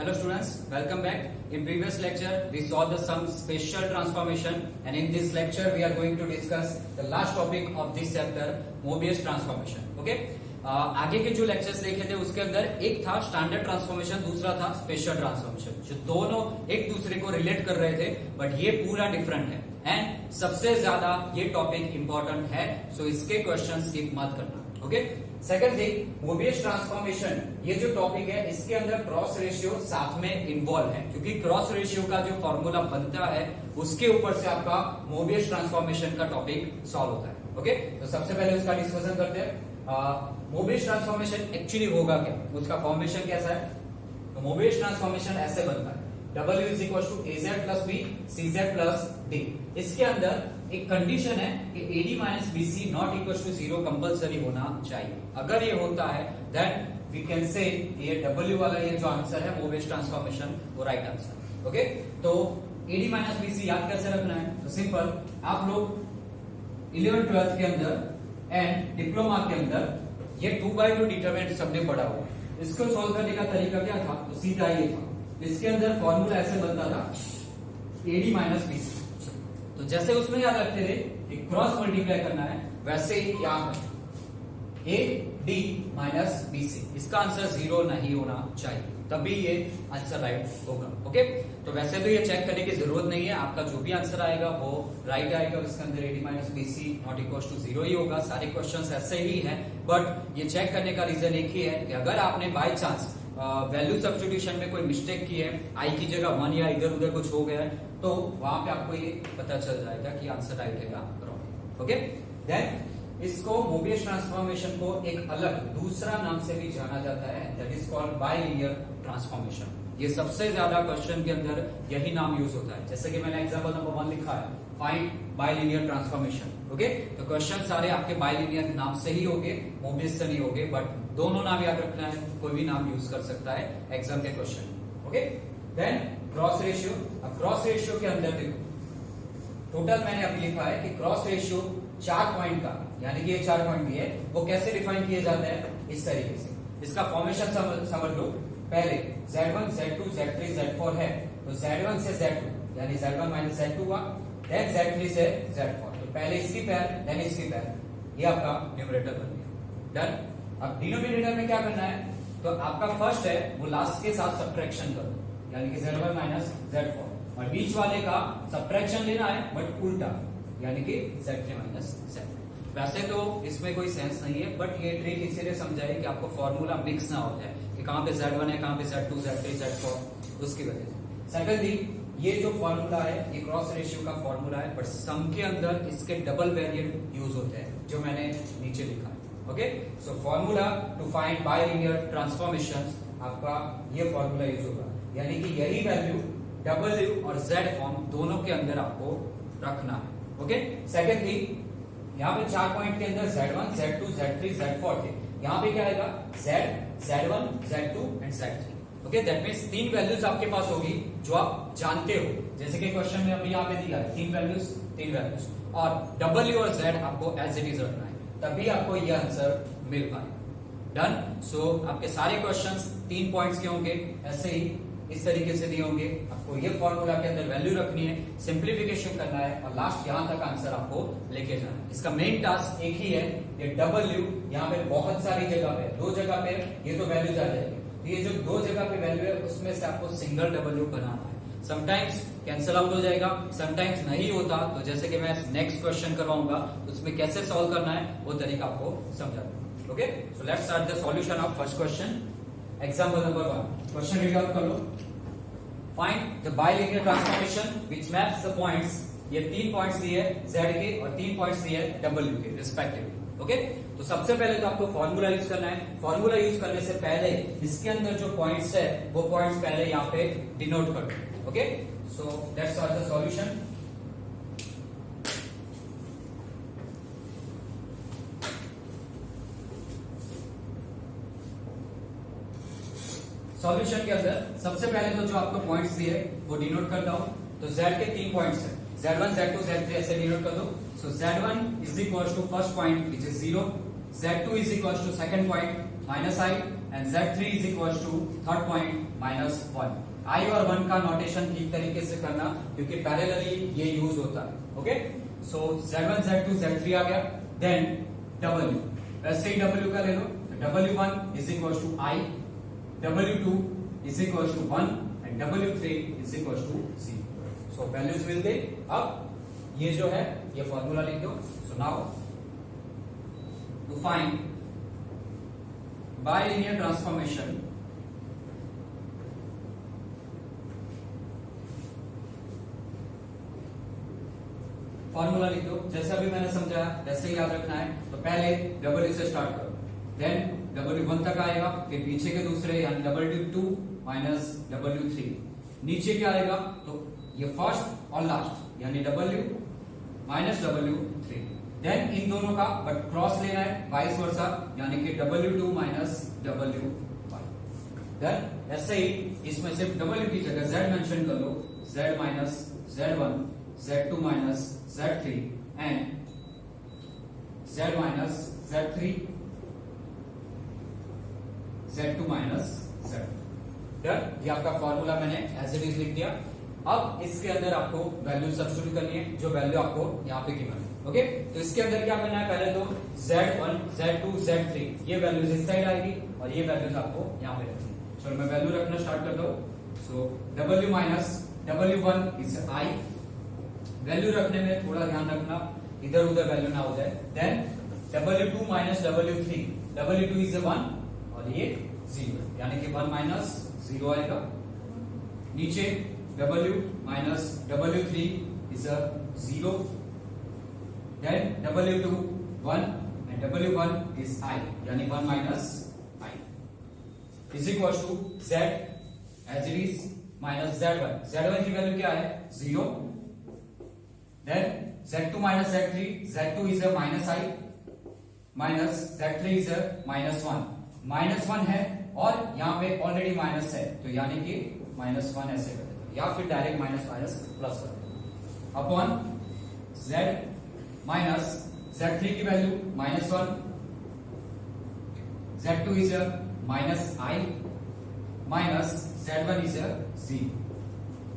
Hello students, welcome back. In previous lecture, we saw some special transformation, and in this lecture, we are going to discuss the last topic of this chapter, Mobius transformation. Okay? आगे के जो lectures देखे थे उसके अंदर एक था standard transformation, दूसरा था स्पेशल ट्रांसफॉर्मेशन, जो दोनों एक दूसरे को रिलेट कर रहे थे, बट ये पूरा डिफरेंट है एंड सबसे ज्यादा ये टॉपिक इंपॉर्टेंट है, सो इसके क्वेश्चन स्किप मत करना. Okay? Second thing, Mobius transformation, ये जो टॉपिक है इसके अंदर क्रॉस रेशियो साथ में इन्वॉल्व है, क्योंकि क्रॉस रेशियो का जो फॉर्मूला बनता है उसके ऊपर से आपका मोबियस ट्रांसफॉर्मेशन का टॉपिक सॉल्व होता है. ओके? तो सबसे पहले उसका डिस्कशन करते हैं. मोबियस ट्रांसफॉर्मेशन एक्चुअली होगा क्या, उसका फॉर्मेशन कैसा है. तो मोबियस ट्रांसफॉर्मेशन ऐसे बनता है, W is equal to AZ plus B CZ plus D. इसके अंदर एक कंडीशन है कि AD minus BC not equal to 0 compulsory होना चाहिए. अगर ये होता है देन वी कैन से ये W वाला ये जो आंसर है मोबियस ट्रांसफॉर्मेशन वो राइट आंसर. ओके? तो AD माइनस BC याद कैसे रखना है, तो सिंपल, आप लोग 11th 12th के अंदर एंड डिप्लोमा के अंदर ये 2/2 डिटरमिनेंट सबने पढ़ा हुआ. इसको सॉल्व करने का तरीका क्या था, तो सीधा ये था. इसके अंदर फॉर्मूला ऐसे बनता था AD माइनस BC. तो जैसे उसमें याद रखते थे कि क्रॉस मल्टीप्लाई करना है, वैसे ही यहाँ पर AD माइनस BC, इसका आंसर 0 नहीं होना चाहिए, तभी ये आंसर राइट होगा. ओके? तो वैसे तो ये चेक करने की जरूरत नहीं है, आपका जो भी आंसर आएगा वो राइट आएगा. इसके अंदर AD minus BC not equal to 0 ही होगा. सारे क्वेश्चंस ऐसे ही हैं, बट ये चेक करने का रीजन एक ही है कि अगर आपने बाय चांस वैल्यू सब्स्टिट्यूशन में कोई मिस्टेक की है, आई की जगह 1 या इधर उधर कुछ हो गया है, तो वहां पे आपको ये पता चल जाएगा कि आंसर राइट है या रॉन्ग. ओके? देन इसको मोबियस ट्रांसफॉर्मेशन को एक अलग दूसरा नाम से भी जाना जाता है, that is called bilinear transformation. ये सबसे ज्यादा क्वेश्चन के अंदर यही नाम यूज होता है. जैसे कि मैंने एग्जांपल नंबर 1 लिखा है, फाइंड बाइलिनियर ट्रांसफॉर्मेशन. ओके? तो क्वेश्चन सारे आपके बाइलिनियर नाम से ही होंगे, मोबियस से नहीं होंगे, बट दोनों नाम याद रखना है, कोई भी नाम यूज कर सकता है एग्जाम के question. Okay? Then cross ratio. अब क्रॉस रेशियो के अंदर देखो, टोटल मैंने अभी लिखा है कि क्रॉस रेशियो 4 पॉइंट का, यानी कि ये 4 पॉइंट भी है, वो कैसे डिफाइन किए जाते हैं, इस तरीके से. इसका फॉर्मेशन समझ लो. पहले Z1 Z2 Z3 Z4 है, तो Z1 से Z2 यानी Z1 माइनस Z2 हुआ, देन Z3 से Z4, तो पहले इसकी पैर देन इसकी पैर, ये आपका न्यूमरेटर बन गया. डन. अब डिनोमिनेटर में क्या करना है, तो आपका फर्स्ट है वो लास्ट के साथ सब्ट्रैक्शन करो, यानी कि Z1 माइनस Z4, और बीच वाले का सब्ट्रैक्शन लेना है बट उल्टा, यानी कि Z3 माइनस Z4. वैसे तो इसमें कोई सेंस नहीं है, बट ये ट्रिक इसीलिए समझाई कि आपको फॉर्मूला मिक्स ना हो जाए कि कहां पे Z1 है, कहां पे Z2 Z3 Z4, उसकी वजह से. सेकंड थिंग, ये जो फॉर्मूला है ये क्रॉस रेशियो का फॉर्मूला है, बट सम के अंदर इसके डबल वेरिएंट यूज होते हैं, जो मैंने नीचे लिखा है. Okay? So formula to find bilinear transformation, आपका ये फॉर्मूला यूज होगा, यानी कि यही वैल्यू W और Z फॉर्म दोनों के अंदर आपको रखना है. ओके? सेकंड थिंग, यहाँ पे 4 पॉइंट के अंदर Z1 Z2 Z3 Z4 थे, यहाँ पे क्या आएगा Z1 Z2 and Z3. Okay? That means 3 values आपके पास होगी जो आप जानते हो, जैसे कि क्वेश्चन में अभी यहाँ पे दिया है 3 वैल्यूज, और W और Z आपको एज इट इज रखना है, तभी आपको यह आंसर मिल पाए. डन. सो आपके सारे क्वेश्चंस 3 पॉइंट्स के होंगे, ऐसे ही इस तरीके से दिए होंगे. आपको ये फॉर्मूला के अंदर वैल्यू रखनी है, सिंप्लीफिकेशन करना है, और लास्ट यहां तक आंसर आपको लेके जाना है. इसका मेन टास्क एक ही है, ये W यहाँ पे बहुत सारी जगह पे, 2 जगह पे ये तो वैल्यूज आ जाएगी, तो ये जो 2 जगह पे वैल्यू है उसमें से आपको सिंगल W बनाना है. समटाइम्स कैंसिल आउट हो जाएगा, समटाइम्स नहीं होता, तो जैसे कि मैं नेक्स्ट क्वेश्चन करवाऊंगा तो उसमें कैसे सॉल्व करना है वो तरीका आपको समझा दूंगा. Okay? So let's start the solution of first question. Example number 1, question read out कर लो. Find the bilinear transformation which maps the points, ये 3 पॉइंट्स दिए Z के और 3 पॉइंट्स दिए W के रिस्पेक्टिवली. ओके? तो सबसे पहले तो आपको फॉर्मूला यूज करना है. फॉर्मूला यूज करने से पहले इसके अंदर जो पॉइंट्स है वो पॉइंट्स पहले यहाँ पे डिनोट कर दो. Okay? So let's start the solution. Solution के अंदर सबसे पहले तो जो आपको पॉइंट्स दिए वो डिनोट करता हूं. तो Z के 3 पॉइंट्स है, Z1 Z2 Z3 ऐसे डिनोट कर दो. So Z1 is equal to first point which is 0, Z2 is equal to second point -i, and Z3 is equals to third point -1। I और 1 का नोटेशन ठीक तरीके से करना, क्योंकि पैरेलली ये यूज होता है। ओके, सो Z1 Z2 Z3 आ गया। देन W, वैसे ही W का ले लो, W1 is equal to I, W2 is equal to 1 and W3 is equal to 0। So values मिल गई। अब ये जो है ये फॉर्मूला लिख दो। So now to find bilinear transformation formula लिख दो। जैसा भी मैंने समझाया वैसे ही याद रखना है। तो पहले W से स्टार्ट करो, देन W1 तक आएगा, फिर पीछे के दूसरे यानी W2 माइनस W3। नीचे क्या आएगा, तो ये फर्स्ट और लास्ट यानी W minus W3। Then in दोनों का बट क्रॉस लेना है, वाइस वर्सा, यानी कि W2 माइनस W1। देन ऐसे ही इसमें सिर्फ W की जगह Z मेंशन कर लो, Z minus Z1, Z2 minus Z3 and Z minus Z3, Z2 minus Z। Done, ये आपका फॉर्मूला मैंने एज इट इज लिख दिया। अब इसके अंदर आपको वैल्यू सब्स्टिट्यूट करनी है, जो वैल्यू आपको यहाँ पे गिवन है। ओके, तो इसके अंदर क्या करना है, पहले तो Z1, Z2, Z3 ये वैल्यूज इस साइड आएगी और ये वैल्यूज आपको यहाँ पे रखनी है। चलो मैं वैल्यू रखना स्टार्ट करता हूँ। So W minus W1 is I। Value रखने में थोड़ा ध्यान रखना, इधर उधर वैल्यू ना हो जाए। Then W2 minus W3, W2 is 1 और ये 0, यानी कि 1 माइनस 0 आएगा। नीचे W minus W3 is 0, then W2 1 and W1 is I, यानी 1 minus I is equal to Z as it is minus Z1। Z1 की वैल्यू क्या है, 0। Then Z2 minus Z3, Z2 is a minus I minus Z3 is a -1। -1 है और यहाँ पे already minus है, तो यानी कि -1 ऐसे कर देते, या फिर डायरेक्ट माइनस माइनस प्लस कर देते अपॉन Z माइनस Z3 की value -1, Z2 is a -I minus Z1 is a 0।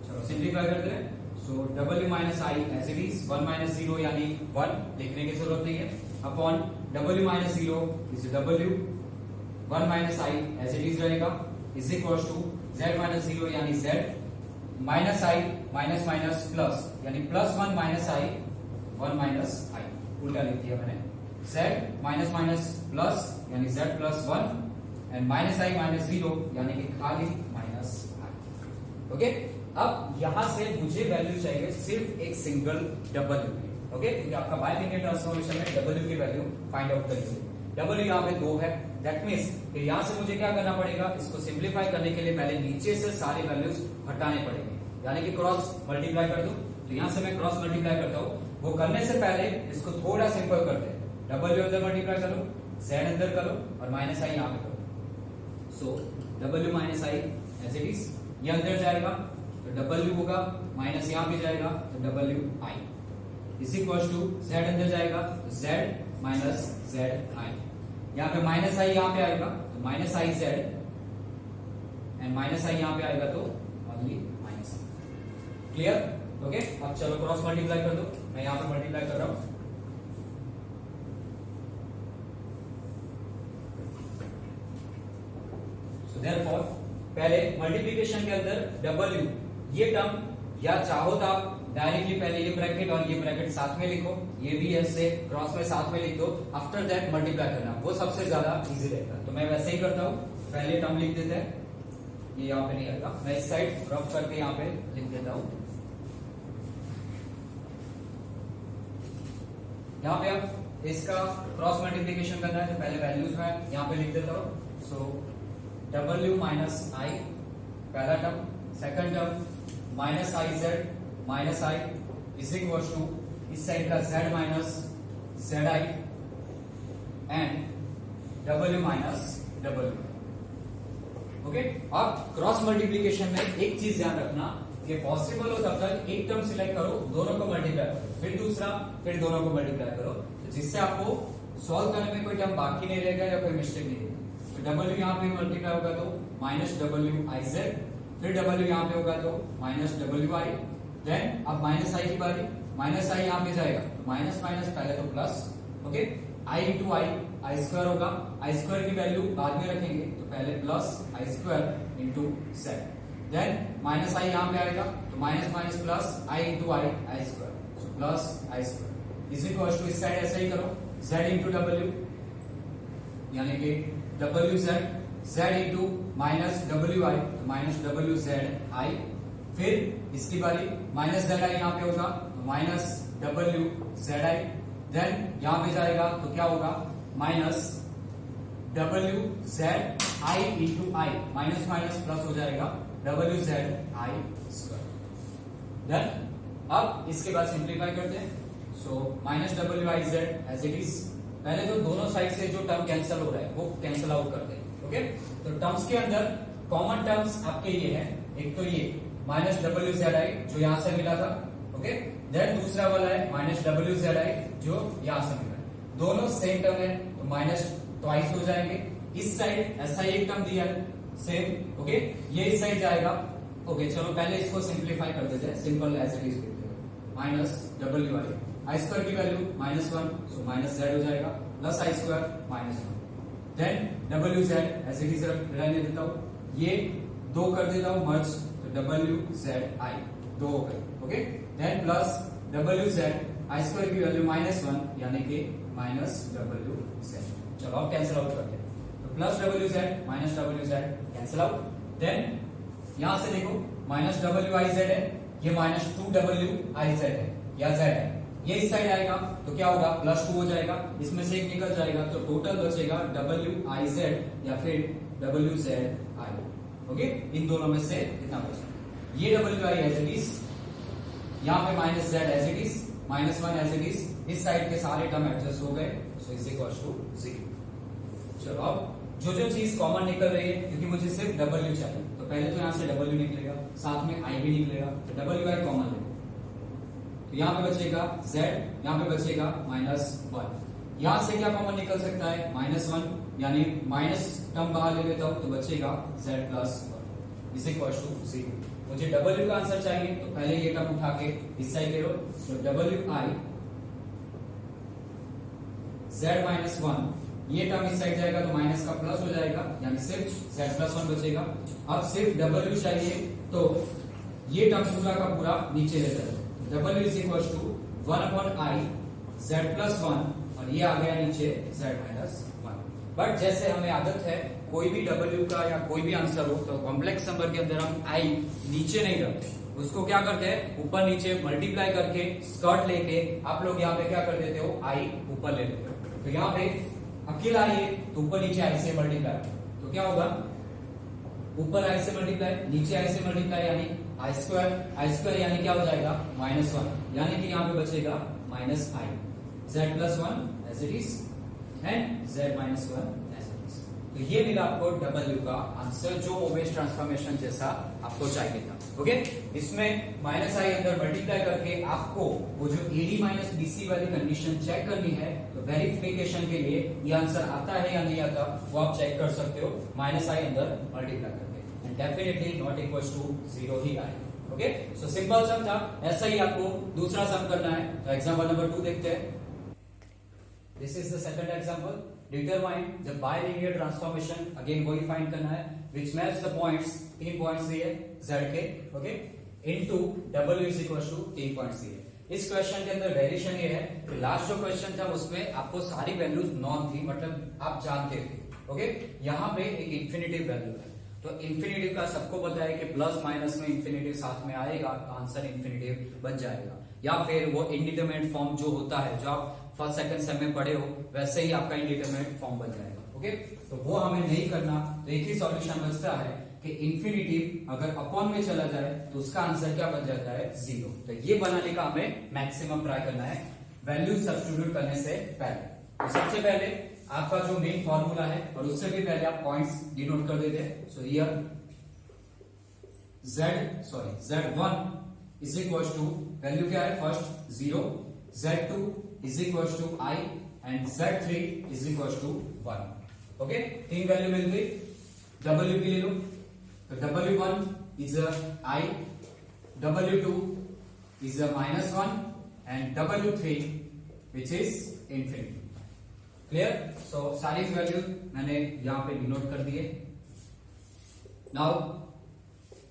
चलो सिंप्लीफाई करते हैं। So W minus I as it is, 1 minus 0 यानी 1 लिखने की जरूरत नहीं है, upon W minus 0 is W 1 minus I as it is रहेगा, is equal to Z minus 0 यानी Z minus I minus minus plus, यानी +1 माइनस I 1 माइनस I, उल्टा लिख दिया मैंने। Z माइनस माइनस प्लस यानी Z plus 1 and minus I minus 0 यानी कि खाली माइनस I। ओके, अब यहां से मुझे वैल्यू चाहिए सिर्फ एक सिंगल W की। ओके, क्योंकि आपका बाइलिनियर ट्रांसफॉर्मेशन में W की वैल्यू फाइंड आउट करिए। W यहाँ पे 2 है, दैट मींस कि यहां से मुझे क्या करना पड़ेगा, इसको सिंप्लीफाई करने के लिए पहले नीचे से सारे वैल्यूज हटाने पड़ेंगे, यानी कि क्रॉस मल्टीप्लाई कर दो। तो यहां से मैं क्रॉस मल्टीप्लाई करता हूँ, वो करने से पहले इसको थोड़ा सिंपल करते हैं। W अंदर मल्टीप्लाई करो, Z अंदर करो और माइनस I यहाँ पे करो। So W minus I as it is, ये अंदर जाएगा तो W होगा, माइनस यहाँ पे जाएगा तो WI is equal to Z अंदर जाएगा तो Z माइनस ZI, यहाँ पे माइनस I यहाँ पे आएगा तो minus I Z and minus I यहाँ पे आएगा तो only minus I। Clear? Okay, अब चलो क्रॉस मल्टीप्लाई कर दो, मैं यहाँ पे मल्टीप्लाई कर रहा हूं। सो देयरफॉर पहले मल्टीप्लिकेशन के अंदर W ये टर्म, या चाहो तो आप डायरेक्टली पहले ये ब्रैकेट और ये ब्रैकेट साथ में लिखो, ये भी ऐसे क्रॉस में साथ में लिख दो, आफ्टर दैट मल्टीप्लाई करना, वो सबसे ज्यादा इजी रहेगा। तो मैं वैसे ही करता हूँ, पहले टर्म लिख देते हैं, ये यहाँ पे नहीं आएगा, मैं इस साइड रफ करके यहाँ पे लिख देता हूँ। यहाँ पे अब इसका क्रॉस मल्टीप्लीकेशन करना है, तो पहले वैल्यूज में यहाँ पे लिख देता हूँ। सो W माइनस I पहला term, second term minus IZ minus I is equal to इस साइड का Z minus ZI and W minus W। Okay, अब क्रॉस मल्टीप्लीकेशन में एक चीज ध्यान रखना कि पॉसिबल हो तब तक एक टर्म सिलेक्ट करो, दोनों को मल्टीप्लाई करो, फिर दूसरा, फिर दोनों को मल्टीप्लाई करो, तो जिससे आपको सॉल्व करने में कोई टर्म बाकी नहीं रहेगा या कोई मिस्टेक नहीं रहेगी। तो W यहाँ पे मल्टीप्लाई होगा तो माइनस डब्ल्यू आई जेड, फिर डब्ल्यू यहाँ पे होगा तो माइनस डब्ल्यू आई, देन अब माइनस आई की बारी, माइनस आई यहाँ पे जाएगा तो माइनस माइनस पहले तो plus, okay, I into i square होगा, आई स्क्वायर की वैल्यू बाद में रखेंगे तो पहले plus I square into z, then minus i यहाँ पे आएगा तो minus minus plus i into i square, plus I square is equal to इस साइड ऐसे ही करो जेड इंटू डब्ल्यू, यानी कि डब्ल्यू z, z into minus W i तो माइनस डब्ल्यू जेड आई, फिर इसकी बारी माइनस जेड आई यहाँ पे होगा तो minus W Z I, then यहां पे जाएगा तो क्या होगा minus W Z I into I, minus minus plus हो जाएगा W Z I square, then अब इसके बाद सिंप्लीफाई करते हैं, so minus W I Z as it is, पहले तो दोनों साइड से जो टर्म कैंसिल हो रहा है वो कैंसिल आउट करते हैं, ओके, तो टर्म्स के अंदर कॉमन टर्म्स आपके ये है, एक तो ये माइनस डब्ल्यू जेड आई जो यहां से मिला था, ओके, देन दूसरा वाला है माइनस डब्ल्यू जेड आई जो यहां से मिला है, दोनों सेम टर्म है तो माइनस ट्वाइस हो जाएंगे, इस साइड ऐसा एक टर्म दिया है सेम, ओके, ये इस साइड जाएगा, ओके, चलो पहले इसको सिंप्लीफाई कर देते हैं, सिंपल एज इट इज लिखते हैं, माइनस डब्ल्यू आई स्क्वायर की value minus one so minus Z हो जाएगा, plus I square minus one, then W Z as it is रहने देता हूं, ये दो कर देता हूं मर्ज तो डब्ल्यू जेड आई दो हो गए, okay, then plus W Z I square की वैल्यू माइनस वन यानी कि माइनस डब्ल्यू जेड, चलो अब कैंसिल आउट करते हैं, तो plus W Z minus W Z cancel out, then यहां से देखो माइनस डब्ल्यू आई जेड है, ये minus two W I Z है या जेड है, ये इस साइड आएगा तो क्या होगा प्लस टू हो जाएगा, इसमें से एक निकल जाएगा तो टोटल बचेगा डब्ल्यू आई जेड या फिर डब्ल्यू जेड आई, ओके, इन दोनों में से कितना बचा, ये W I as it is, यहाँ पे minus Z as it is, minus one as it is, इस साइड के सारे टर्म एडजस्ट हो गए so is equal to zero. चलो अब जो चीज कॉमन निकल रही है, क्योंकि मुझे सिर्फ डब्ल्यू चाहिए तो पहले तो यहाँ से डब्ल्यू निकलेगा, साथ में आई भी निकलेगा, तो डब्ल्यू आई कॉमन लेगा तो यहाँ पे बचेगा z, यहाँ पे बचेगा माइनस वन, यहां से क्या कॉमन निकल सकता है माइनस वन, यानी माइनस टर्म बाहर ले लेता हूं तो बचेगा z plus one is equal to zero. मुझे w का आंसर चाहिए तो पहले ये टर्म उठा के इस साइड ले लो, सो डब्ल्यू आई z माइनस वन, ये टर्म इस साइड जाएगा तो माइनस का प्लस हो जाएगा यानी सिर्फ z प्लस वन बचेगा। अब सिर्फ w चाहिए तो ये टर्म पूरा का पूरा नीचे ले जाएगा, W is equal to one upon I Z plus one और ये आ गया नीचे जेड माइनस वन। बट जैसे हमें आदत है कोई भी W का या कोई भी आंसर हो तो कॉम्प्लेक्स नंबर के अंदर हम आई नीचे नहीं रखते, उसको क्या करते हैं ऊपर नीचे मल्टीप्लाई करके स्कर्ट लेके आप लोग यहाँ पे क्या कर देते हो आई ऊपर ले लेते हो, तो यहाँ पे अकेला आई तो ऊपर नीचे आई से मल्टीप्लाई तो क्या होगा ऊपर आई से मल्टीप्लाई नीचे आई से मल्टीप्लाई यानी आई स्क्वायर यानी क्या हो जाएगा माइनस वन, यानी कि यहाँ पे बचेगा minus I, Z plus one as it is and Z minus one as it is. तो ये मिला आपको डब्ल्यू का आंसर जो मोवेज ट्रांसफॉर्मेशन जैसा आपको चाहिए था, ओके। इसमें माइनस आई अंदर मल्टीप्लाई करके आपको वो जो एडी माइनस बीसी वाली कंडीशन चेक करनी है, तो वेरिफिकेशन के लिए ये आंसर आता है या नहीं आता वो आप चेक कर सकते हो माइनस आई अंदर मल्टीप्लाई करके, and definitely not equal to zero ही आए, ओके। सो सिंपल सम था, ऐसा ही आपको दूसरा सम करना है, तो एग्जांपल नंबर 2 देखते हैं। This is the second example, determine the bilinear transformation, again वही फाइंड करना है which match the points, 3 points दिए z के, okay, into w is equal to 3 points दिए। इस क्वेश्चन के अंदर वेरिएशन ये है कि लास्ट जो क्वेश्चन था उसमें आपको सारी वैल्यूज नॉन थी, मतलब आप जानते थे, ओके। यहाँ पे एक इंफिनिटिव वैल्यू है, तो इंफिनिटिव का सबको पता है कि प्लस माइनस में इंफिनिटिव साथ में आएगा तो आंसर इंफिनिटिव बन जाएगा, या फिर वो इंडिटरमिनेट फॉर्म जो होता है जो आप फर्स्ट सेकंड सेम में पढ़े हो वैसे ही आपका इंडिटरमिनेट फॉर्म बन जाएगा, ओके। तो वो हमें नहीं करना, तो एक ही सॉल्यूशन बचता है कि इंफिनिटिव अगर अपॉन में चला जाए तो उसका आंसर क्या बन जाता है जीरो। तो ये बनाने का हमें मैक्सिमम ट्राई करना है वैल्यू सब्स्टिट्यूट करने से पहले। तो सबसे पहले आपका जो मेन फॉर्मूला है और उससे भी पहले आप पॉइंट्स डिनोट कर देते हैं। So here z1 is equal to value क्या है first 0, z2 is equal to i and z3 is equal to 1, okay. 3 value मिल गई, w की ले लो, तो W1 is a I, W2 is a -1 and W3 which is infinity. Clear? So सारी value मैंने यहां पे डिनोट कर दिए. Now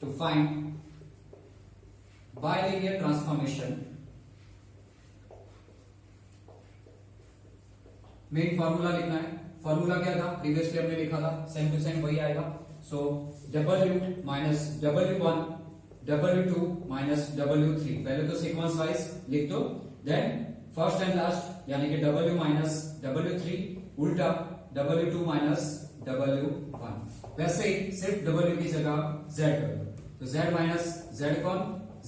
to find bilinear transformation, main formula लिखना है. फॉर्मूला क्या था? प्रीवियसली हमने लिखा था, सेम टू सेम वही आएगा. सो W minus W1 W2 minus W3, पहले तो सीक्वेंस वाइज लिख दो, देन फर्स्ट एंड लास्ट यानी कि W माइनस W3 उल्टा W2 माइनस W1. वैसे ही सिर्फ W की जगह Z कर दो, तो Z minus Z1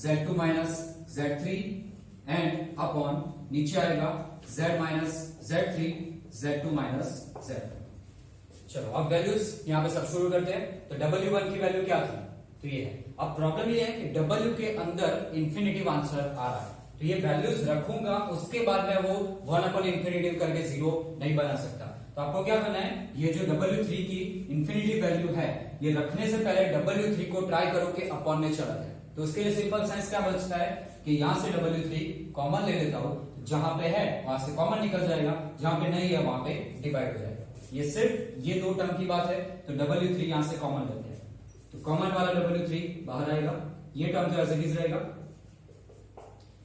Z2 minus Z3 and upon नीचे आएगा Z minus Z3 Z2 minus Z. चलो अब वैल्यूज यहां पे सब शुरू करते हैं. तो W1 की वैल्यू क्या थी? तो ये है. अब प्रॉब्लम ये है कि W के अंदर इंफिनिटिव आंसर आ रहा है, तो ये वैल्यूज रखूंगा, उसके बाद मैं वो 1/इंफिनिटिव करके 0 नहीं बना सकता. तो आपको क्या करना है, ये जो W3 की इंफिनिटिव वैल्यू है, ये रखने से पहले W3 को ट्राई करो कि अपॉन में चला जाए. तो उसके लिए सिंपल साइंस क्या बचता है कि यहां से W3 कॉमन ले लेता हूं, जहां पे है वहां से कॉमन निकल जाएगा, जहां पे नहीं है वहां पे डिवाइड हो जाएगा. ये सिर्फ ये दो टर्म की बात है. तो W3 यहां से कॉमन लेते हैं, तो कॉमन वाला W3 बाहर आएगा, ये टर्म तो एज इट इज रहेगा.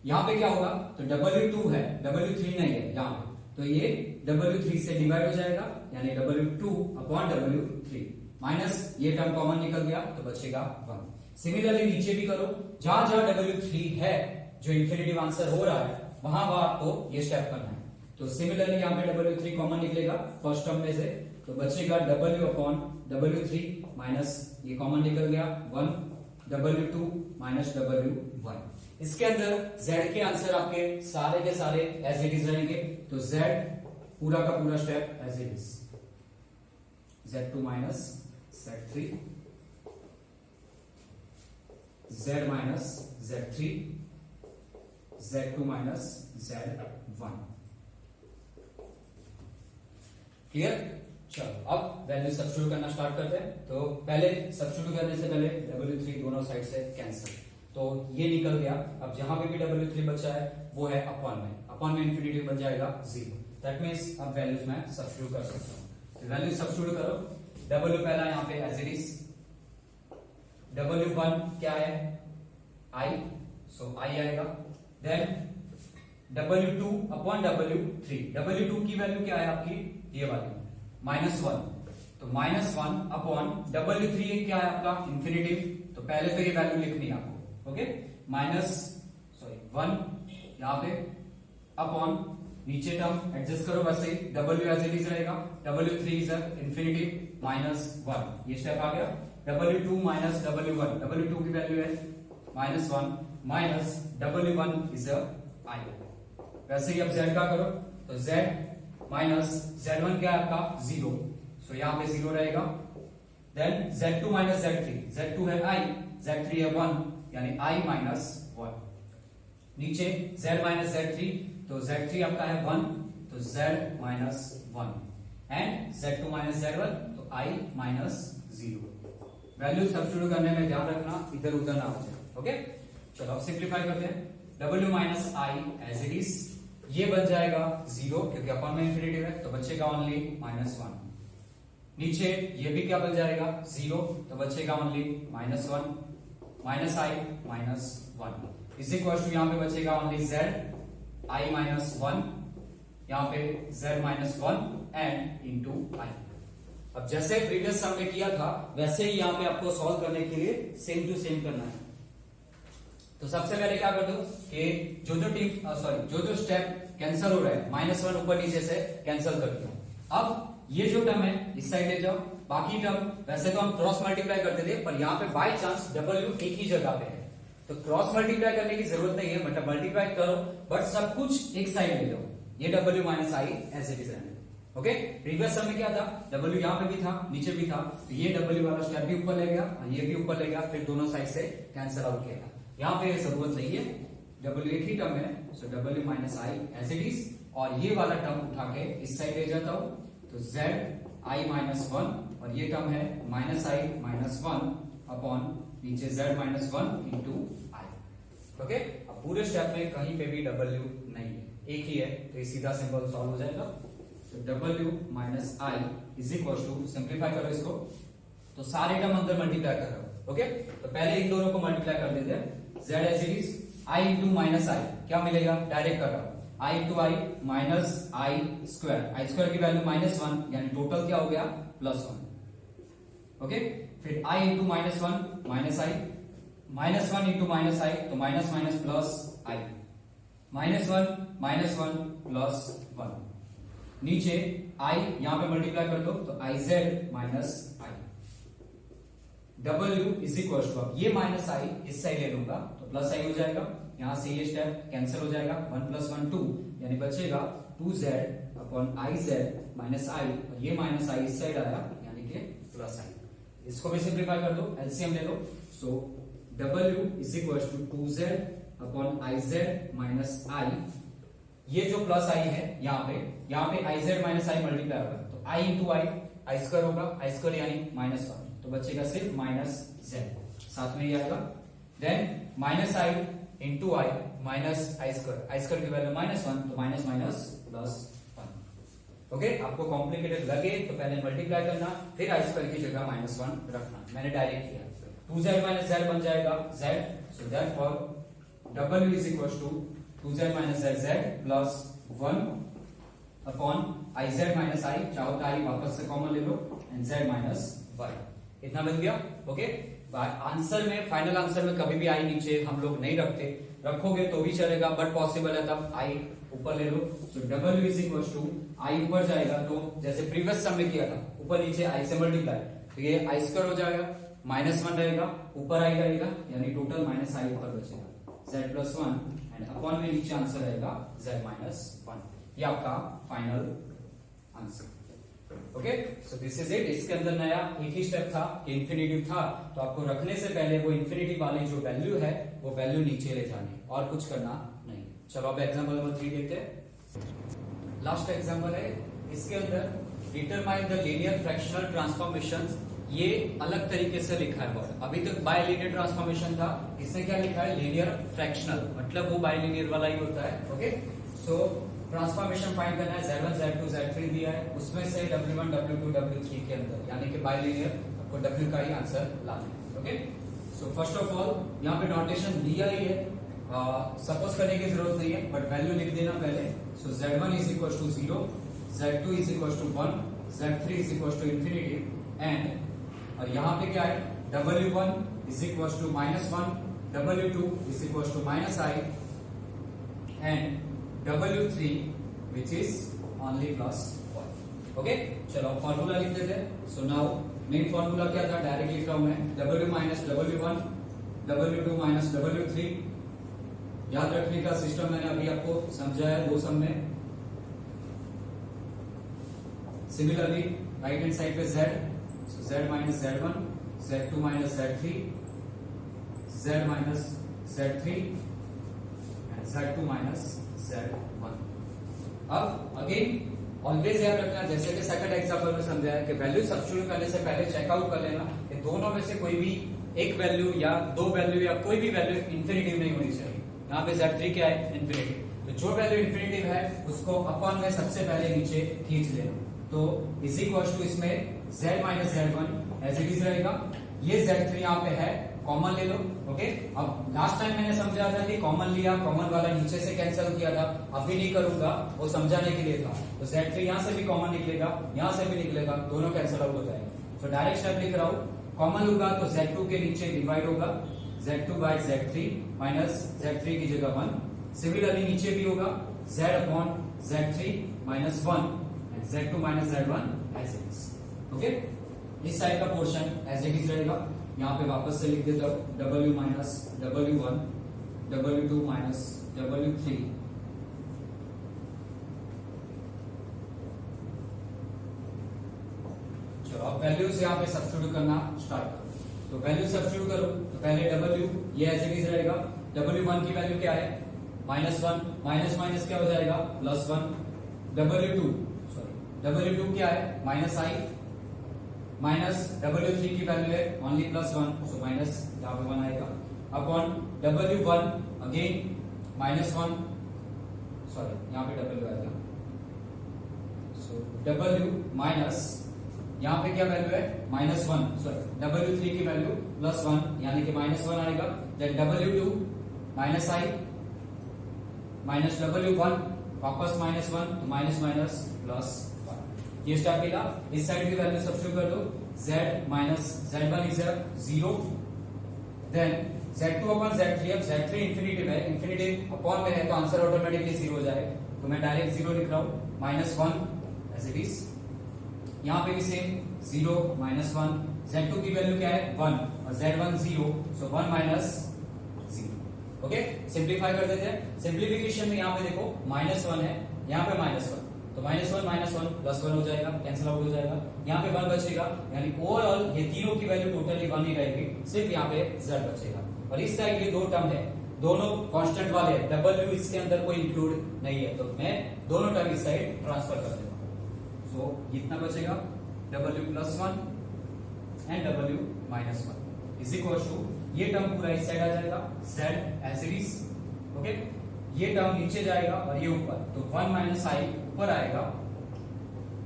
यहां पे क्या होगा, तो W2 है, W3 नहीं है यहां पे, तो ये W3 से डिवाइड हो जाएगा, यानी W2 अपॉन W3 माइनस ये टर्म कॉमन निकल गया, तो बचेगा 1. सिमिलरली नीचे भी करो, जहां जहां W3 है जो इंफिनिटिव आंसर हो रहा है, वहां आपको ये स्टेप करना है. तो सिमिलरली यहां पे W3 कॉमन निकलेगा फर्स्ट टर्म में से, तो बचेगा W अपॉन W3 माइनस ये कॉमन निकल गया 1 W2 माइनस W1. इसके अंदर Z के आंसर आपके सारे के सारे एज इट इज रहेंगे, तो Z पूरा का पूरा step as it is, Z2 minus Z3, Z minus Z3, Z2 minus Z1. Clear? चलो अब वैल्यू सब्स्टिट्यूट करना स्टार्ट करते हैं. तो पहले सब्स्टिट्यूट करने से पहले W3 दोनों साइड से कैंसिल, तो ये निकल गया. अब जहां पे भी W3 बचा है वो है अपॉन में, अपॉन में इंफिनिटी बन जाएगा 0. दैट मींस अब वैल्यूज मैं सब्स्टिट्यूट कर सकता हूं. तो वैल्यू सब्स्टिट्यूट करो. W पहला यहां पे एज इट इज, W1 क्या है I, सो I आएगा. Then W2 upon W3, W2 की वैल्यू क्या है आपकी, ये वाली -1, तो -1 अपॉन W3 क्या है आपका इंफिनिटिव, तो पहले तो ये वैल्यू लिखनी है आपको. ओके, -1 यहां पे अपॉन नीचे टर्म एडजस्ट करो, वैसे ही W एज इट इज रहेगा, W3 इज इंफिनिटिव -1, ये स्टेप आ गया. W2 माइनस W1, W2 की वैल्यू है -1 माइनस W1 इज I. वैसे ही अब Z का करो, तो Z माइनस Z1 क्या है आपका 0, सो यहां पे 0 रहेगा. Then Z2 minus Z3, Z2 है I, Z3 है 1, यानी I माइनस 1. नीचे Z माइनस Z3, तो Z3 आपका है 1, तो Z minus 1 and Z2 minus Z1, तो I माइनस 0. वैल्यू सब्स्टिट्यूट करने में ध्यान रखना इधर उधर ना हो जाए. ओके, चलो अब सिंप्लीफाई करते हैं. W minus I as it is, ये बन जाएगा 0 क्योंकि अपॉन में इंफिनिटिव है, तो बचेगा ओनली -1. नीचे ये भी क्या बन जाएगा 0, तो बचेगा only -1 minus I minus 1 is equal to, यहां पे बचेगा ओनली Z I माइनस 1, यहां पे Z minus 1 and into I. अब जैसे प्रीवियस सम में किया था वैसे ही यहां पे आपको सॉल्व करने के लिए सेम टू सेम करना है. तो सबसे पहले क्या कर दो कि जो स्टेप कैंसिल हो रहा है, -1 ऊपर नीचे से कैंसिल कर दिया. अब ये जो टर्म है इस साइड ले जाओ, बाकी टर्म वैसे तो हम क्रॉस मल्टीप्लाई करते थे, पर यहाँ पे बाय चांस W एक ही जगह पे है, तो क्रॉस मल्टीप्लाई करने की जरूरत नहीं है, मतलब मल्टीप्लाई करो बट सब कुछ एक साइड ले जाओ. ये W minus I as it is रहने. ओके, प्रीवियस सम में क्या था, W यहाँ पे भी था नीचे भी था, तो ये W वाला स्टेप भी ऊपर ले गया और ये भी ऊपर ले गया, फिर दोनों साइड से कैंसिल आउट किया. यहाँ पे जरूरत नहीं है, W एक ही टर्म है, so W minus I as it is, और ये वाला टर्म उठा के इस साइड ले जाता हूं, तो Z I माइनस 1 और ये टर्म है -I माइनस 1 अपॉन नीचे z माइनस 1 इंटू आई। ओके, अब पूरे स्टेप में कहीं पे भी w नहीं है, एक ही है, तो ये सीधा सिंपल सॉल्व हो जाएगा। तो w minus I is equal to, simplify करो इसको, तो सारे टर्म अंदर मल्टीप्लाई कर रहे हो। ओके, तो पहले इन दोनों को मल्टीप्लाई कर देते हैं, z as it is i into minus i, क्या मिलेगा, डायरेक्ट कर रहा हूं, i into I minus i square की वैल्यू माइनस 1, यानी टोटल क्या हो गया, प्लस 1। ओके, फिर i into minus 1 minus i, minus 1 into minus i, तो minus minus plus i, minus 1 plus 1, नीचे i यहां पे मल्टीप्लाई कर दो, तो i z minus I, w is equal to, अब ये माइनस आई इस साइड ले लूंगा तो प्लस आई हो जाएगा, यहां से ये स्टेप कैंसिल हो जाएगा, 1 प्लस 1 2, यानी बचेगा 2z upon I z minus i, और ये माइनस आई इस साइड आया यानी कि प्लस आई। इसको भी सिंप्लीफाई कर दो, एलसीएम ले लो, so w is equal to 2z upon I z minus i, ये जो प्लस आई है यहाँ पे i z minus i multiply होगा, तो आई इंटू आई स्क्वायर होगा, आई स्क्वायर यानी माइनस 1, तो बचेगा सिर्फ माइनस जेड, साथ में ये आएगा, then minus I into I minus i square की वैल्यू माइनस 1, तो माइनस माइनस प्लस 1। ओके, आपको कॉम्प्लिकेटेड लगे तो पहले मल्टीप्लाई करना, फिर आई स्क्वायर की जगह माइनस 1 रखना, मैंने डायरेक्ट किया, 2z माइनस z बन जाएगा z, so therefore w is equal to 2z minus z plus 1 upon I z minus i, चाहो तो आई वापस से कॉमन ले लो, एंड z माइनस 1, इतना बन गया। ओके, आंसर में, फाइनल आंसर में कभी भी आई नीचे हम लोग नहीं रखते, रखोगे तो भी चलेगा, बट पॉसिबल है तब आई ऊपर ले लो, so w is equal to आई ऊपर जाएगा, तो जैसे प्रीवियस सम में किया था, ऊपर नीचे आई से मल्टीप्लाई, तो ये आई स्क्वायर हो जाएगा, माइनस 1 रहेगा, ऊपर आई रहेगा, यानी टोटल माइनस आई ऊपर बचेगा, z प्लस 1 एंड अपॉन में नीचे आंसर रहेगा z माइनस 1, ये आपका final answer. Okay, so this is it. इसके अंदर नया एक ही स्टेप था कि इंफिनिटिव था, तो आपको रखने से पहले वो इंफिनिटिव वाली जो वैल्यू है वो वैल्यू नीचे ले जानी, और कुछ करना नहीं। चलो अब एग्जांपल नंबर 3 देखते हैं। लास्ट एग्जांपल है, इसके अंदर determine the linear fractional transformations, ये अलग तरीके से लिखा है वर्ड, अभी तक बाय लीनियर ट्रांसफॉर्मेशन था, इसने क्या लिखा है, लीनियर फ्रैक्शनल, मतलब वो बाय लीनियर वाला ही होता है। ओके, सो ट्रांसफॉर्मेशन फाइंड करना है, z1 z2 z3 दिया है, उसमें से w1 w2 w3 के अंदर, यानी कि बाय लीनियर आपको w का ही आंसर लाना है। Okay, so first of all यहाँ पे नोटेशन दिया ही है, सपोज करने की जरूरत नहीं है, बट वैल्यू लिख देना पहले। So z1 is equal to 0, z2 is equal to 1, z3 is equal to infinity, and और यहाँ पे क्या है, w1 is equal to minus 1, w2 is equal to minus I, and w3 which is only plus 1। Okay, चलो formula लिख देते हैं। So now main formula क्या था, डायरेक्ट लिख रहा हूं मैं, w minus w1 w2 minus w3, याद रखने का सिस्टम मैंने अभी आपको समझाया है 2 सम में। सिमिलरली राइट हैंड साइड पे z, so z minus z1, z2 minus z3, z minus z3 and z2 minus z1। अब अगेन ऑलवेज याद रखना, जैसे कि सेकंड एग्जांपल में समझाया कि वैल्यू सब्स्टिट्यूट करने से पहले चेकआउट कर लेना कि दोनों में से कोई भी एक वैल्यू या 2 वैल्यू या कोई भी वैल्यू इंफिनिटिव नहीं होनी चाहिए। यहाँ पे z3 क्या है, इंफिनिटिव, तो जो वैल्यू इंफिनिटिव है उसको अपॉन में सबसे पहले नीचे खींच लेना, तो इज इक्वल टू इसमें z minus z1 as it is रहेगा, ये z3 यहाँ पे है, कॉमन ले लो। ओके, अब लास्ट टाइम मैंने समझा था कि कॉमन लिया, कॉमन वाला नीचे से कैंसिल किया था, अभी नहीं करूंगा, वो समझाने के लिए था। तो z3 यहां से भी कॉमन निकलेगा, यहां से भी निकलेगा, दोनों कैंसिल आउट हो जाएंगे। तो डायरेक्ट स्टेप लिख रहा हूं, कॉमन लूंगा तो z2 के नीचे डिवाइड होगा, z2 bye z3 minus z3 की जगह 1, सिमिलरली नीचे भी होगा z upon z3 minus 1 and z2 minus z1 as it is. Okay, इस साइड का पोर्शन एज इट इज रहेगा, यहाँ पे वापस से लिख देता हूं, w minus w1 w2 minus w3 चलो अब वैल्यूज यहाँ पे सब्स्टिट्यूट करना स्टार्ट करो। तो वैल्यू सब्स्टिट्यूट करो, तो पहले w ये एज इट इज रहेगा, w1 की वैल्यू क्या है, माइनस 1, माइनस माइनस क्या हो जाएगा, प्लस 1, w2 क्या है, माइनस आई माइनस W3 की वैल्यू है ओनली +1, सो माइनस यहाँ पे 1 आएगा, अपॉन W1 अगेन -1, सॉरी यहाँ पे W आएगा, सो W माइनस यहाँ पे क्या वैल्यू है -1, सॉरी W3 की वैल्यू +1 यानी कि -1 आएगा, then W2 -i minus W1 वापस -1 तो माइनस माइनस +1, ये स्टेप मिला। इस साइड की वैल्यू सब्स्टिट्यूट कर दो, Z minus Z1 is 0, then Z2 upon Z3, अब Z3 इंफिनिटी में, इंफिनिटी अपॉन में है तो आंसर ऑटोमेटिकली 0 हो जाएगा, तो मैं डायरेक्ट 0 लिख रहा हूं, -1 एज इट इज, यहाँ पे भी सेम 0 -1, Z2 की वैल्यू क्या है 1 और Z1 0, सो 1 माइनस 0। ओके, सिंप्लीफाई कर देते हैं। सिंप्लीफिकेशन में यहाँ पे देखो -1 है, यहाँ पे -1, तो -1 +1 हो जाएगा, कैंसिल आउट हो जाएगा, यहाँ पे 1 बचेगा, यानी ओवरऑल ये तीनों की वैल्यू टोटली 1 ही रहेगी, सिर्फ यहाँ पे Z बचेगा। और इस साइड ये दो टर्म है, दोनों कांस्टेंट वाले हैं, W इसके अंदर कोई इंक्लूड नहीं है, तो मैं दोनों टर्म इस साइड ट्रांसफर कर देता हूं, सो इतना बचेगा W +1 and W -1 is equal to, ये टर्म पूरा इस साइड आ जाएगा, Z as it is, okay, ये टर्म नीचे जाएगा और ये ऊपर, तो 1 i ऊपर आएगा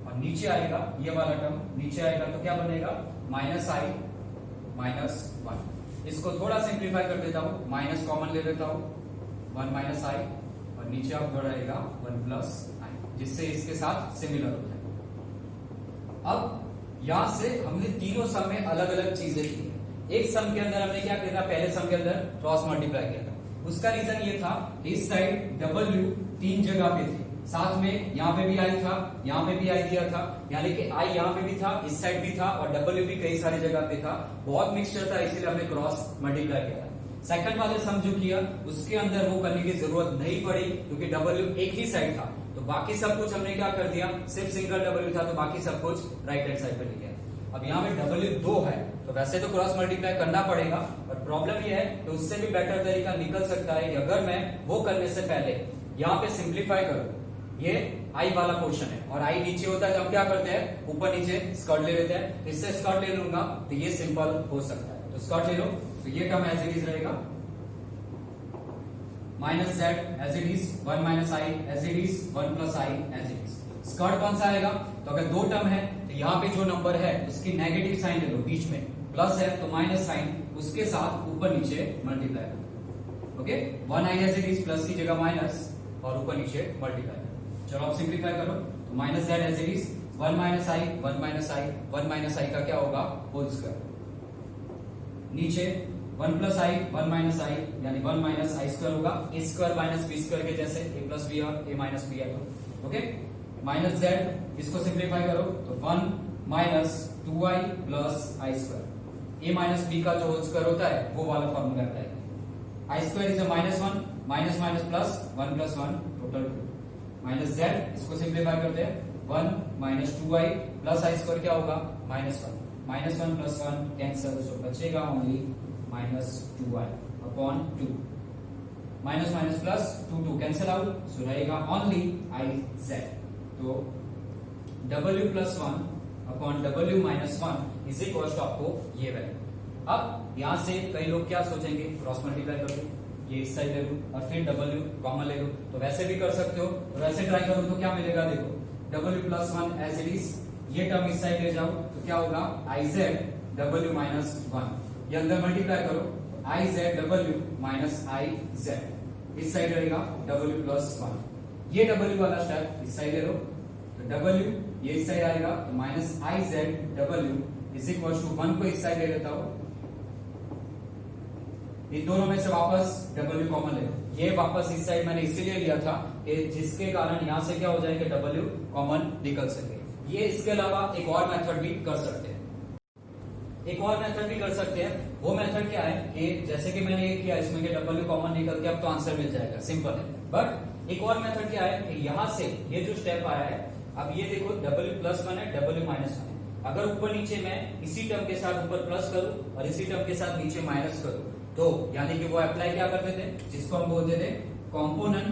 और नीचे आएगा, ये वाला टर्म नीचे आएगा, तो क्या बनेगा -i -1। इसको थोड़ा सिंप्लीफाई कर देता हूं, माइनस कॉमन ले लेता हूं, 1 i और नीचे आप बढ़ाएगा 1 i, जिससे इसके साथ सिमिलर हो जाएगा। अब यहां से हमने तीनों सम में अलग अलग चीजें की है। एक सम के अंदर हमने क्या किया था, पहले सम के अंदर क्रॉस मल्टीप्लाई किया था, उसका रीजन ये था, इस साइड W 3 जगह पे थे, साथ में यहाँ पे भी आई था, यहाँ पे भी आई दिया था, यानी कि आई यहाँ पे भी था, इस साइड भी था, और W भी कई सारी जगह पे था, बहुत मिक्सचर था, इसीलिए हमने क्रॉस मल्टीप्लाई किया। सेकंड वाले सम जो किया उसके अंदर वो करने की जरूरत नहीं पड़ी, क्योंकि W एक ही साइड था, तो बाकी सब कुछ हमने क्या कर दिया, सिर्फ सिंगल W था तो बाकी सब कुछ राइट हैंड साइड पे ले गया। अब यहाँ पे W 2 है, तो वैसे तो क्रॉस मल्टीप्लाई करना पड़ेगा, और प्रॉब्लम ये है तो उससे भी बेटर तरीका निकल सकता है कि अगर मैं वो करने से पहले यहाँ पे सिंप्लीफाई करूं, ये आई वाला पोर्शन है और आई नीचे होता है, तो हम क्या करते हैं ऊपर नीचे स्कर्ट ले लेते हैं, इससे स्कर्ट ले लूंगा तो ये सिंपल हो सकता है, तो स्कर्ट ले लो, तो ये टर्म एज इट इज रहेगा, -z as it is, 1 i as it is, 1 i as it is. स्कर्ट कौन सा आएगा, तो अगर दो टर्म है तो यहाँ पे जो नंबर है उसकी नेगेटिव साइन ले लो, बीच में प्लस है तो माइनस साइन, उसके साथ ऊपर नीचे मल्टीप्लाई करो, okay, 1 i as it is, plus की जगह माइनस और ऊपर नीचे मल्टीप्लाई करो। चलो आप सिंप्लीफाई करो, तो -z as it is, 1 i 1 i का क्या होगा होल स्क्वायर, नीचे 1 i 1 i यानी 1 i स्क्वायर होगा, a square minus b square के जैसे, a प्लस b और a माइनस b आएगा, ओके, माइनस z, इसको सिंप्लीफाई करो तो 1 minus 2i plus i square, a minus b का जो होल स्क्वायर होता है वो वाला फॉर्मूला अप्लाई करें, i square is a -1 minus minus plus 1 plus 1 total 2, minus z, इसको सिंप्लीफाई करते हैं 1 minus 2i plus i square क्या होगा -1 प्लस 1 कैंसिल, सो बचेगा only -2i upon 2, minus minus plus 2 cancel out, सो रहेगा ओनली iz, तो W plus 1 upon W minus 1 is equal to आपको ये वैल्यू। अब यहां से कई लोग क्या सोचेंगे, क्रॉस मल्टीप्लाई कर दो, ये इस साइड ले लो और फिर W कॉमन ले लो, तो वैसे भी कर सकते हो, तो वैसे ट्राई करो तो क्या मिलेगा, देखो W plus 1 as it is, ये टर्म इस साइड ले जाओ तो क्या होगा iz W माइनस 1, ये अंदर मल्टीप्लाई करो iz W माइनस iz, इस साइड रहेगा W प्लस 1, ये W वाला स्टेप इस साइड ले लो, तो W ये इस साइड आएगा तो minus iz W is equal to 1 को इस साइड ले लेता हूं, इन दोनों में से वापस W कॉमन ले लो, ये वापस इस साइड मैंने इसीलिए लिया था कि जिसके कारण यहां से क्या हो जाएगा W कॉमन निकल सके। ये इसके अलावा एक और मेथड भी कर सकते हैं, एक और मेथड भी कर सकते हैं, वो मेथड क्या है कि जैसे कि मैंने ये किया, इसमें कि W कॉमन निकल के अब तो आंसर मिल जाएगा, सिंपल है, बट एक और मेथड क्या है कि यहां से ये जो स्टेप आया है, अब ये देखो W प्लस 1 है W माइनस 1 है, अगर ऊपर नीचे मैं इसी टर्म के साथ ऊपर प्लस करूं और इसी टर्म के साथ नीचे माइनस करूं, तो यानी कि वो अप्लाई क्या करते थे, जिसको हम बोलते थे कॉम्पोनेंट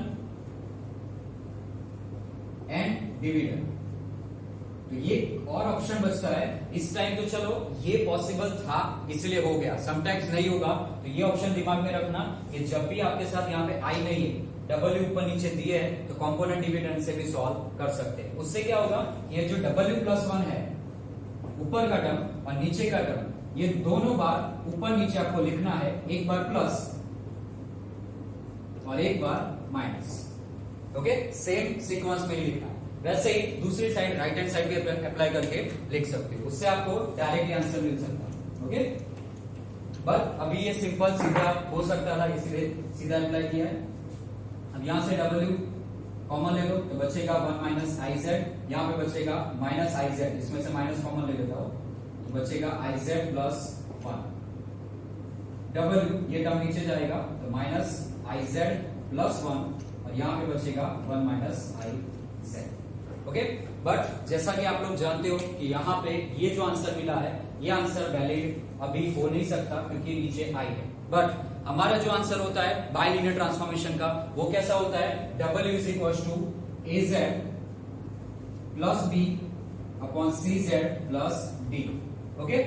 एंड डिविडेंड, तो ये और ऑप्शन बचता है। इस टाइम तो चलो ये पॉसिबल था इसलिए हो गया, समटाइम्स नहीं होगा, तो ये ऑप्शन दिमाग में रखना कि जब भी आपके साथ यहाँ पे आई नहीं है, डब्ल्यू ऊपर नीचे दिए है, तो कॉम्पोनेंट डिविडेंड से भी सॉल्व कर सकते हैं। उससे क्या होगा, ये जो W+1 है ऊपर का टर्म और नीचे का टर्म, ये दोनों बार ऊपर नीचे आपको लिखना है, एक बार प्लस और एक बार माइनस। ओके, सेम सीक्वेंस में ही लिखना है। वैसे ही दूसरी साइड राइट हैंड साइड पे अप्लाई करके लिख सकते हो, उससे आपको डायरेक्टली आंसर मिल सकता है। ओके, बट अभी ये सिंपल सीधा हो सकता था, इसलिए सीधा अप्लाई किया है। अब यहां से W कॉमन ले लो तो बचेगा 1 - IZ, यहां पे बचेगा -IZ, इसमें से माइनस कॉमन ले लेता हूं तो बचेगा IZ + 1। W ये टर्म नीचे जाएगा तो -IZ + 1 और यहां पे बचेगा 1 - IZ। ओके, बट जैसा कि आप लोग जानते हो कि यहाँ पे ये जो आंसर मिला है, ये आंसर वैलिड अभी हो नहीं सकता क्योंकि नीचे आई है। बट हमारा जो आंसर होता है बाइलिनियर ट्रांसफॉर्मेशन का, वो कैसा होता है, W = AZ + B / CZ + D। Okay,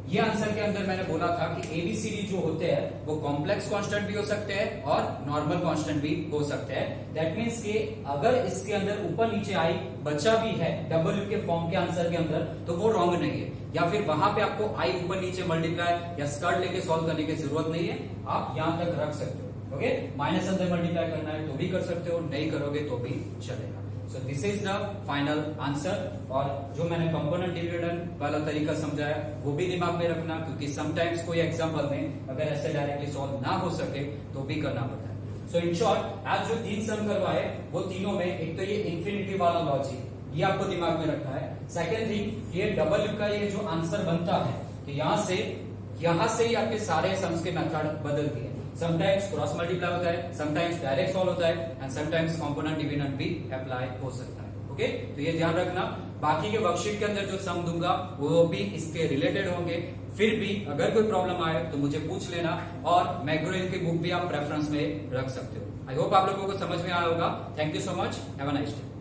ये आंसर के अंदर मैंने बोला था कि ABCD जो होते हैं वो कॉम्प्लेक्स कांस्टेंट भी हो सकते हैं और नॉर्मल कांस्टेंट भी हो सकते हैं। दैट मींस कि अगर इसके अंदर ऊपर नीचे आई बचा भी है W के फॉर्म के आंसर के अंदर, तो वो रॉन्ग नहीं है, या फिर वहां पे आपको आई ऊपर नीचे मल्टीप्लाई या स्क्वायर लेके सॉल्व करने की जरूरत नहीं है, आप यहां तक रख सकते हो। ओके, माइनस अंदर मल्टीप्लाई करना है तो भी कर सकते हो, नहीं करोगे तो भी चलेगा। So this is the final answer. और जो मैंने कंपोनेंट डिविडेंड वाला तरीका समझाया वो भी दिमाग में रखना, क्योंकि समटाइम्स कोई एग्जांपल में अगर ऐसे डायरेक्टली सॉल्व ना हो सके तो भी करना पड़ता है। सो इन शॉर्ट आज जो 3 सम करवाए वो तीनों में एक तो ये इंफिनिटी वाला लॉजिक, ये आपको दिमाग में रखना है। सेकेंड थिंग, ये W का ये जो आंसर बनता है कि यहां से ही आपके सारे सम्स के मेथड बदलती है। समटाइम्स क्रॉस मल्टीप्लाई होता है, समटाइम्स डायरेक्ट सॉल्व होता है एंड समटाइम्स कंपोनेंट डिविडेंड भी अप्लाई हो सकता है। ओके, तो ये ध्यान रखना। बाकी के वर्कशीट के अंदर जो सम दूंगा वो भी इसके रिलेटेड होंगे। फिर भी अगर कोई प्रॉब्लम आए तो मुझे पूछ लेना, और मैक्रोइल की बुक भी आप प्रेफरेंस में रख सकते हो। आई होप आप लोगों को समझ में आया होगा। Thank you so much, have a nice day.